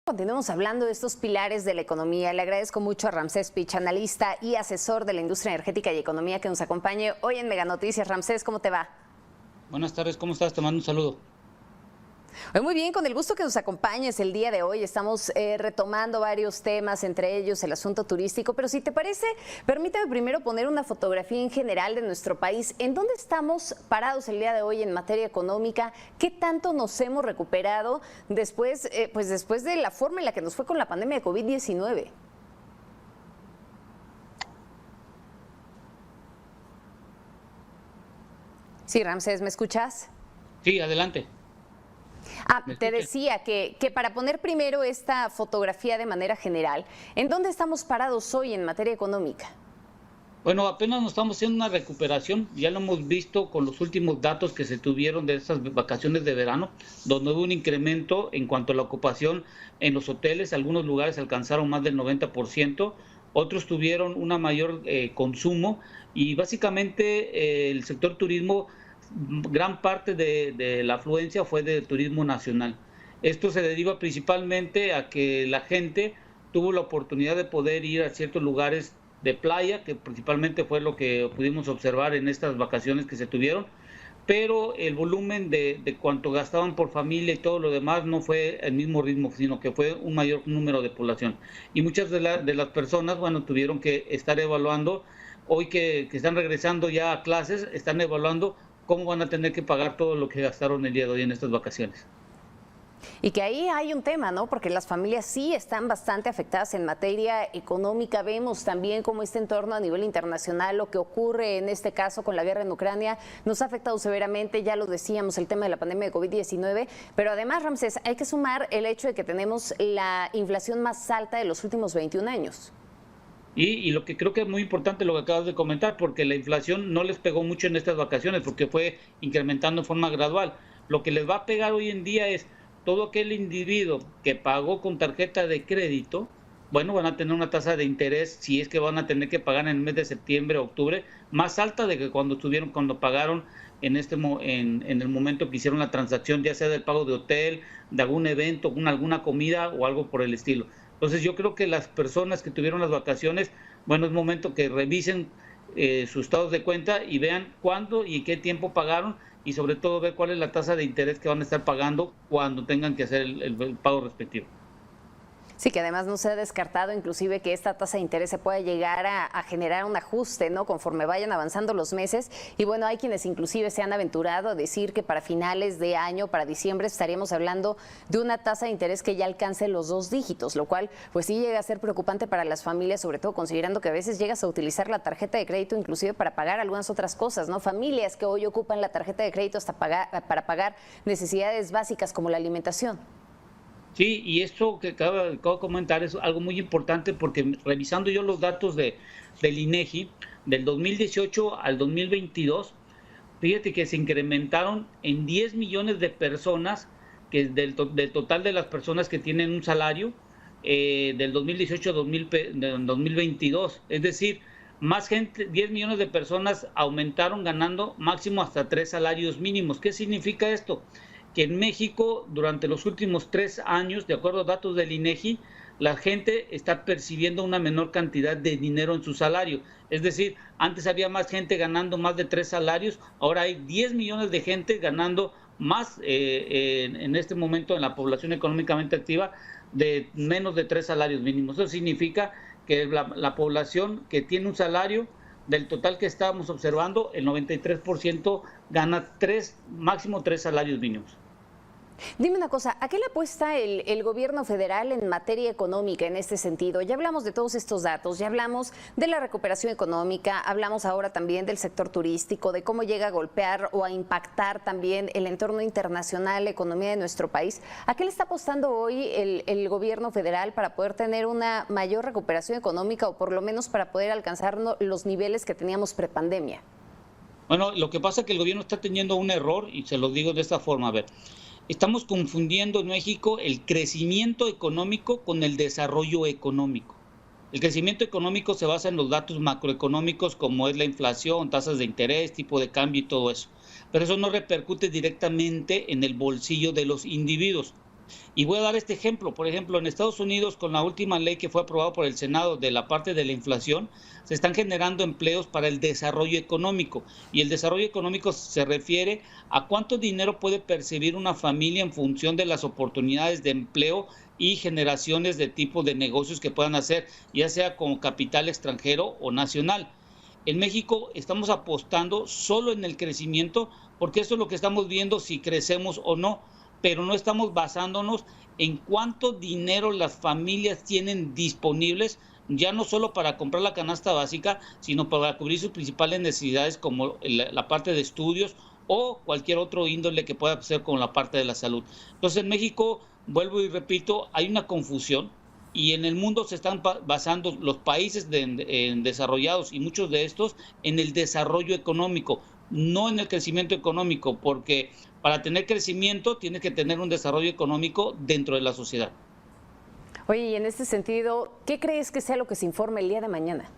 Continuamos hablando de estos pilares de la economía. Le agradezco mucho a Ramsés Pich, analista y asesor de la industria energética y economía, que nos acompañe hoy en Mega Noticias. Ramsés, ¿cómo te va? Buenas tardes, ¿cómo estás? Te mando un saludo. Muy bien, con el gusto que nos acompañes el día de hoy. Estamos retomando varios temas, entre ellos el asunto turístico, pero si te parece, permítame primero poner una fotografía en general de nuestro país. ¿En dónde estamos parados el día de hoy en materia económica? ¿Qué tanto nos hemos recuperado después de la forma en la que nos fue con la pandemia de COVID-19? Sí, Ramsés, ¿me escuchas? Sí, adelante. Te decía que para poner primero esta fotografía de manera general, ¿en dónde estamos parados hoy en materia económica? Bueno, apenas nos estamos haciendo una recuperación, ya lo hemos visto con los últimos datos que se tuvieron de estas vacaciones de verano, donde hubo un incremento en cuanto a la ocupación en los hoteles. Algunos lugares alcanzaron más del 90%, otros tuvieron una mayor consumo, y básicamente el sector turismo, gran parte de la afluencia fue de turismo nacional. Esto se deriva principalmente a que la gente tuvo la oportunidad de poder ir a ciertos lugares de playa, que principalmente fue lo que pudimos observar en estas vacaciones que se tuvieron, pero el volumen de cuánto gastaban por familia y todo lo demás no fue el mismo ritmo, sino que fue un mayor número de población. Y muchas de las personas, bueno, tuvieron que estar evaluando, hoy que están regresando ya a clases, están evaluando cómo van a tener que pagar todo lo que gastaron el día de hoy en estas vacaciones. Y que ahí hay un tema, ¿no? Porque las familias sí están bastante afectadas en materia económica. Vemos también cómo este entorno a nivel internacional, lo que ocurre en este caso con la guerra en Ucrania, nos ha afectado severamente. Ya lo decíamos, el tema de la pandemia de COVID-19. Pero además, Ramsés, hay que sumar el hecho de que tenemos la inflación más alta de los últimos 21 años. Y lo que creo que es muy importante lo que acabas de comentar, porque la inflación no les pegó mucho en estas vacaciones, porque fue incrementando en forma gradual. Lo que les va a pegar hoy en día es todo aquel individuo que pagó con tarjeta de crédito. Bueno, van a tener una tasa de interés, si es que van a tener que pagar en el mes de septiembre o octubre, más alta de que cuando pagaron en el momento que hicieron la transacción, ya sea del pago de hotel, de algún evento, alguna comida o algo por el estilo. Entonces yo creo que las personas que tuvieron las vacaciones, bueno, es momento que revisen sus estados de cuenta y vean cuándo y qué tiempo pagaron, y sobre todo ver cuál es la tasa de interés que van a estar pagando cuando tengan que hacer el pago respectivo. Sí, que además no se ha descartado inclusive que esta tasa de interés se pueda llegar a generar un ajuste, ¿no? Conforme vayan avanzando los meses. Y bueno, hay quienes inclusive se han aventurado a decir que para finales de año, para diciembre, estaríamos hablando de una tasa de interés que ya alcance los 2 dígitos, lo cual pues sí llega a ser preocupante para las familias, sobre todo considerando que a veces llegas a utilizar la tarjeta de crédito inclusive para pagar algunas otras cosas, ¿no? Familias que hoy ocupan la tarjeta de crédito hasta para pagar necesidades básicas como la alimentación. Sí, y esto que acabo de comentar es algo muy importante, porque revisando yo los datos del INEGI del 2018 al 2022, fíjate que se incrementaron en 10 millones de personas, que del total de las personas que tienen un salario del 2018 a 2022. Es decir, más gente, 10 millones de personas aumentaron ganando máximo hasta 3 salarios mínimos. ¿Qué significa esto? Que en México, durante los últimos 3 años, de acuerdo a datos del INEGI, la gente está percibiendo una menor cantidad de dinero en su salario. Es decir, antes había más gente ganando más de 3 salarios, ahora hay 10 millones de gente ganando más en este momento en la población económicamente activa de menos de 3 salarios mínimos. Eso significa que la población que tiene un salario, del total que estábamos observando, el 93% gana máximo 3 salarios mínimos. Dime una cosa, ¿a qué le apuesta el gobierno federal en materia económica en este sentido? Ya hablamos de todos estos datos, ya hablamos de la recuperación económica, hablamos ahora también del sector turístico, de cómo llega a golpear o a impactar también el entorno internacional, la economía de nuestro país. ¿A qué le está apostando hoy el gobierno federal para poder tener una mayor recuperación económica, o por lo menos para poder alcanzar los niveles que teníamos prepandemia? Bueno, lo que pasa es que el gobierno está teniendo un error, y se lo digo de esta forma. A ver, estamos confundiendo en México el crecimiento económico con el desarrollo económico. El crecimiento económico se basa en los datos macroeconómicos, como es la inflación, tasas de interés, tipo de cambio y todo eso. Pero eso no repercute directamente en el bolsillo de los individuos. Y voy a dar este ejemplo. Por ejemplo, en Estados Unidos, con la última ley que fue aprobada por el Senado de la parte de la inflación, se están generando empleos para el desarrollo económico. Y el desarrollo económico se refiere a cuánto dinero puede percibir una familia en función de las oportunidades de empleo y generaciones de tipo de negocios que puedan hacer, ya sea con capital extranjero o nacional. En México estamos apostando solo en el crecimiento, porque eso es lo que estamos viendo si crecemos o no, pero no estamos basándonos en cuánto dinero las familias tienen disponibles, ya no solo para comprar la canasta básica, sino para cubrir sus principales necesidades como la parte de estudios o cualquier otro índole que pueda ser con la parte de la salud. Entonces en México, vuelvo y repito, hay una confusión y en el mundo se están basando los países desarrollados y muchos de estos en el desarrollo económico, no en el crecimiento económico, porque para tener crecimiento tienes que tener un desarrollo económico dentro de la sociedad. Oye, y en este sentido, ¿qué crees que sea lo que se informe el día de mañana?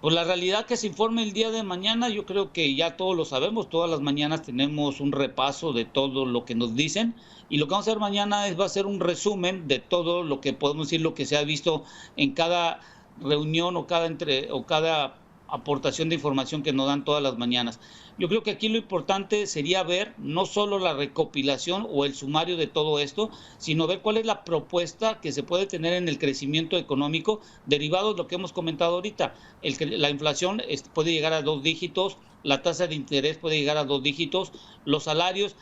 Pues la realidad que se informe el día de mañana, yo creo que ya todos lo sabemos, todas las mañanas tenemos un repaso de todo lo que nos dicen y lo que vamos a hacer mañana va a ser un resumen de todo lo que podemos decir, lo que se ha visto en cada reunión o cada aportación de información que nos dan todas las mañanas. Yo creo que aquí lo importante sería ver no solo la recopilación o el sumario de todo esto, sino ver cuál es la propuesta que se puede tener en el crecimiento económico derivado de lo que hemos comentado ahorita. La inflación puede llegar a 2 dígitos, la tasa de interés puede llegar a 2 dígitos, los salarios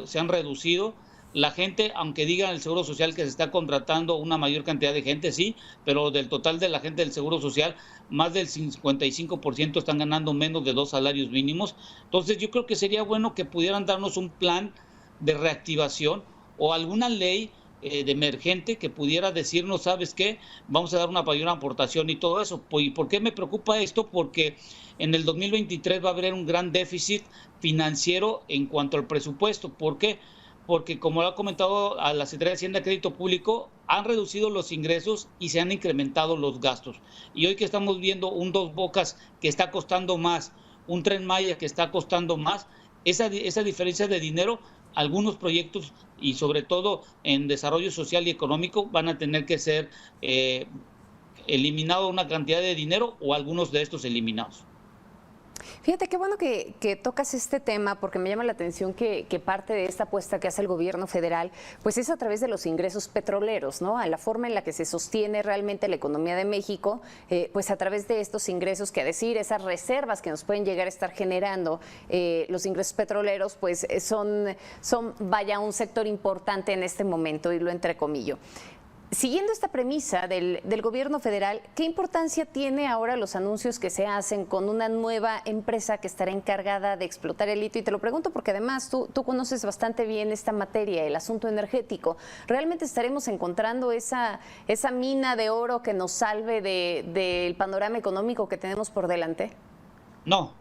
se han reducido. La gente, aunque digan el Seguro Social que se está contratando una mayor cantidad de gente, sí, pero del total de la gente del Seguro Social, más del 55% están ganando menos de 2 salarios mínimos. Entonces yo creo que sería bueno que pudieran darnos un plan de reactivación o alguna ley de emergente que pudiera decirnos, ¿sabes qué? Vamos a dar una mayor aportación y todo eso. ¿Y por qué me preocupa esto? Porque en el 2023 va a haber un gran déficit financiero en cuanto al presupuesto. ¿Por qué? Porque como lo ha comentado a la Secretaría de Hacienda y Crédito Público, han reducido los ingresos y se han incrementado los gastos. Y hoy que estamos viendo un Dos Bocas que está costando más, un Tren Maya que está costando más, esa diferencia de dinero, algunos proyectos y sobre todo en desarrollo social y económico van a tener que ser eliminado una cantidad de dinero o algunos de estos eliminados. Fíjate, qué bueno que tocas este tema porque me llama la atención que parte de esta apuesta que hace el gobierno federal pues es a través de los ingresos petroleros, ¿no? A la forma en la que se sostiene realmente la economía de México, pues a través de estos ingresos, que a decir esas reservas que nos pueden llegar a estar generando los ingresos petroleros, pues son vaya un sector importante en este momento y lo entrecomillo. Siguiendo esta premisa del gobierno federal, ¿qué importancia tiene ahora los anuncios que se hacen con una nueva empresa que estará encargada de explotar el litio? Y te lo pregunto porque además tú conoces bastante bien esta materia, el asunto energético. ¿Realmente estaremos encontrando esa mina de oro que nos salve del panorama económico que tenemos por delante? No,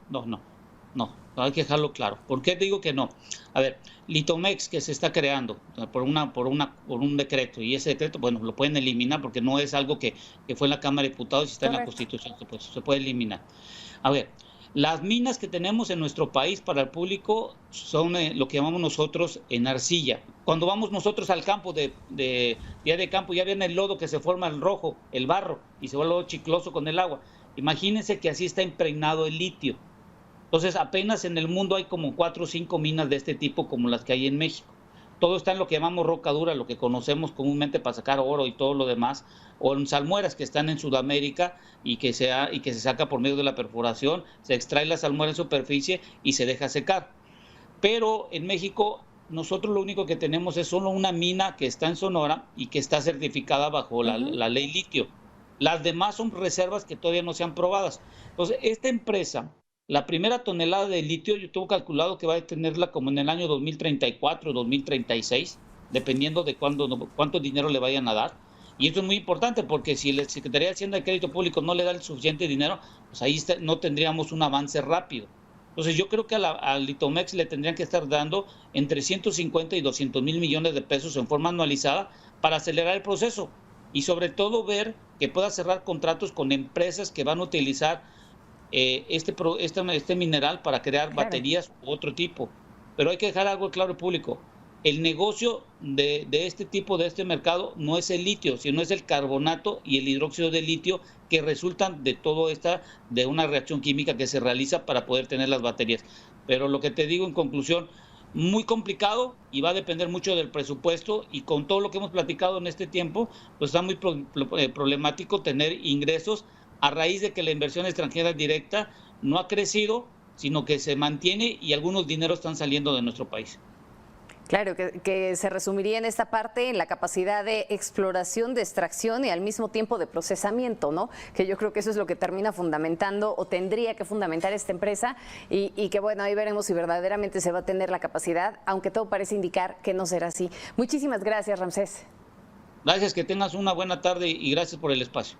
hay que dejarlo claro. ¿Por qué digo que no? A ver, Litomex que se está creando por un decreto, y ese decreto, bueno, lo pueden eliminar porque no es algo que fue en la Cámara de Diputados y está en la Constitución, pues, se puede eliminar. A ver, las minas que tenemos en nuestro país para el público son lo que llamamos nosotros en arcilla. Cuando vamos nosotros al campo día de campo, ya viene el lodo que se forma el rojo, el barro, y se vuelve chicloso con el agua. Imagínense que así está impregnado el litio. Entonces, apenas en el mundo hay como 4 o 5 minas de este tipo como las que hay en México. Todo está en lo que llamamos roca dura, lo que conocemos comúnmente para sacar oro y todo lo demás, o en salmueras que están en Sudamérica y que se saca por medio de la perforación, se extrae la salmuera en superficie y se deja secar. Pero en México nosotros lo único que tenemos es solo una mina que está en Sonora y que está certificada bajo la ley litio. Las demás son reservas que todavía no se han probadas. Entonces, esta empresa, la primera tonelada de litio, yo tengo calculado que va a tenerla como en el año 2034, 2036, dependiendo de cuánto dinero le vayan a dar. Y esto es muy importante porque si la Secretaría de Hacienda y Crédito Público no le da el suficiente dinero, pues ahí no tendríamos un avance rápido. Entonces yo creo que al Litomex le tendrían que estar dando entre 150 y 200 mil millones de pesos en forma anualizada para acelerar el proceso y sobre todo ver que pueda cerrar contratos con empresas que van a utilizar este mineral para crear baterías u otro tipo. Pero hay que dejar algo claro al público. el negocio de este tipo, de este mercado, no es el litio, sino es el carbonato y el hidróxido de litio que resultan de todo de una reacción química que se realiza para poder tener las baterías. Pero lo que te digo en conclusión, muy complicado y va a depender mucho del presupuesto, y con todo lo que hemos platicado en este tiempo, pues está muy problemático tener ingresos a raíz de que la inversión extranjera directa no ha crecido, sino que se mantiene y algunos dineros están saliendo de nuestro país. Claro, que se resumiría en esta parte en la capacidad de exploración, de extracción y al mismo tiempo de procesamiento, ¿no? Que yo creo que eso es lo que termina fundamentando o tendría que fundamentar esta empresa y que bueno, ahí veremos si verdaderamente se va a tener la capacidad, aunque todo parece indicar que no será así. Muchísimas gracias, Ramsés. Gracias, que tengas una buena tarde y gracias por el espacio.